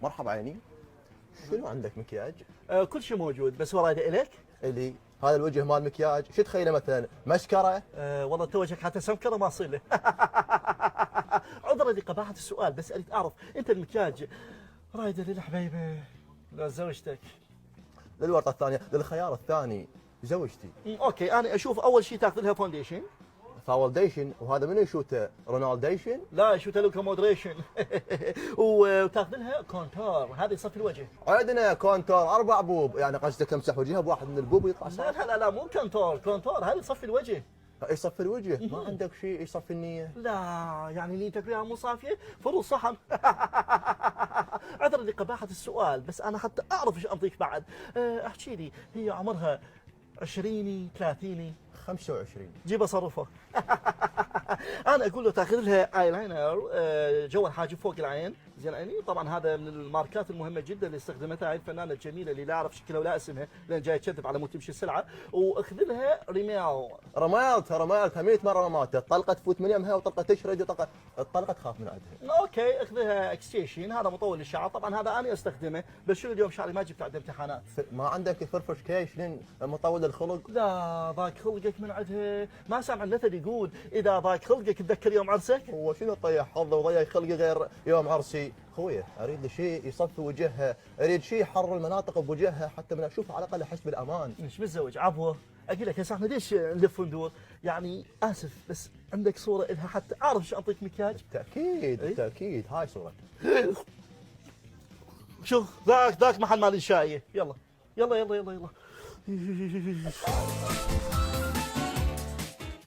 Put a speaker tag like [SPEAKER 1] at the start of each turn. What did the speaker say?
[SPEAKER 1] مرحبا عيني. شنو عندك مكياج؟
[SPEAKER 2] كل شيء موجود، بس ورايده الك.
[SPEAKER 1] اللي هذا الوجه مال مكياج، شو تخيله مثلا؟ مسكره؟
[SPEAKER 2] والله تو وجهك حتى سمكره ما اصير له. عذرا لقباحه السؤال، بس اريد اعرف انت المكياج رايده للحبيبه لا زوجتك؟
[SPEAKER 1] للورطه الثانيه، للخيار الثاني زوجتي.
[SPEAKER 2] اوكي، انا اشوف اول شيء تاخذ لها فونديشن.
[SPEAKER 1] فاولديشن، وهذا منو يشوته؟ رونالديشن؟
[SPEAKER 2] لا شو تلوكا مودريشن. وتاخذ لها كونتور، هذا يصفي الوجه.
[SPEAKER 1] عندنا كونتور 4 بوب، يعني قصدك امسح وجهها بواحد من البوب يطلع
[SPEAKER 2] لا
[SPEAKER 1] صح؟
[SPEAKER 2] لا لا, لا مو كونتور هذا يصفي الوجه.
[SPEAKER 1] يصفي الوجه، ما عندك شيء يصفي النية؟
[SPEAKER 2] لا يعني نيتك فيها مو صافيه، فرو صحن. عذرا لقباحه السؤال، بس انا حتى اعرف ايش انطيك بعد. احكي لي، هي عمرها 20 30؟
[SPEAKER 1] 25.
[SPEAKER 2] جيب اصرفه. انا اقول له تاخذ لها اي لاينر جوا الحاجب فوق العين، زين عيني. طبعا هذا من الماركات المهمه جدا اللي استخدمتها هاي الفنانه الجميله اللي لا اعرف شكلها ولا اسمها لان جاي تكذب على مود تمشي السلعه. واخذ لها رمال.
[SPEAKER 1] رمالتها 100 مره رمالتها، طلقه تفوت من يمها وطلقه تشرد وطلقه الطلقه تخاف من عندها.
[SPEAKER 2] اوكي، اخذها اكستيشن، هذا مطول للشعر. طبعا هذا انا استخدمه، بس شنو اليوم شعري ما جبت عند امتحانات.
[SPEAKER 1] ما عندك فرفش كيشن مطول الخلق؟
[SPEAKER 2] لا ضاق خلقك من عندها. ما سامع المثل يقول اذا ضاق خلقك تذكر يوم عرسك؟
[SPEAKER 1] هو شنو طيح حظه وضيق خلقي غير يوم عرسي؟ خويه اريد شيء يصفي وجهها، اريد شيء يحرر المناطق بوجهها حتى من اشوفها على الاقل احس بالامان.
[SPEAKER 2] مش متزوج عفوه. اقول لك هسه احنا ليش نلف وندور؟ يعني اسف، بس عندك صوره الها حتى اعرف شو اعطيك مكياج؟
[SPEAKER 1] بالتاكيد بالتاكيد، هاي صورتك.
[SPEAKER 2] شوف ذاك محل مال الشايه. يلا يلا يلا يلا يلا.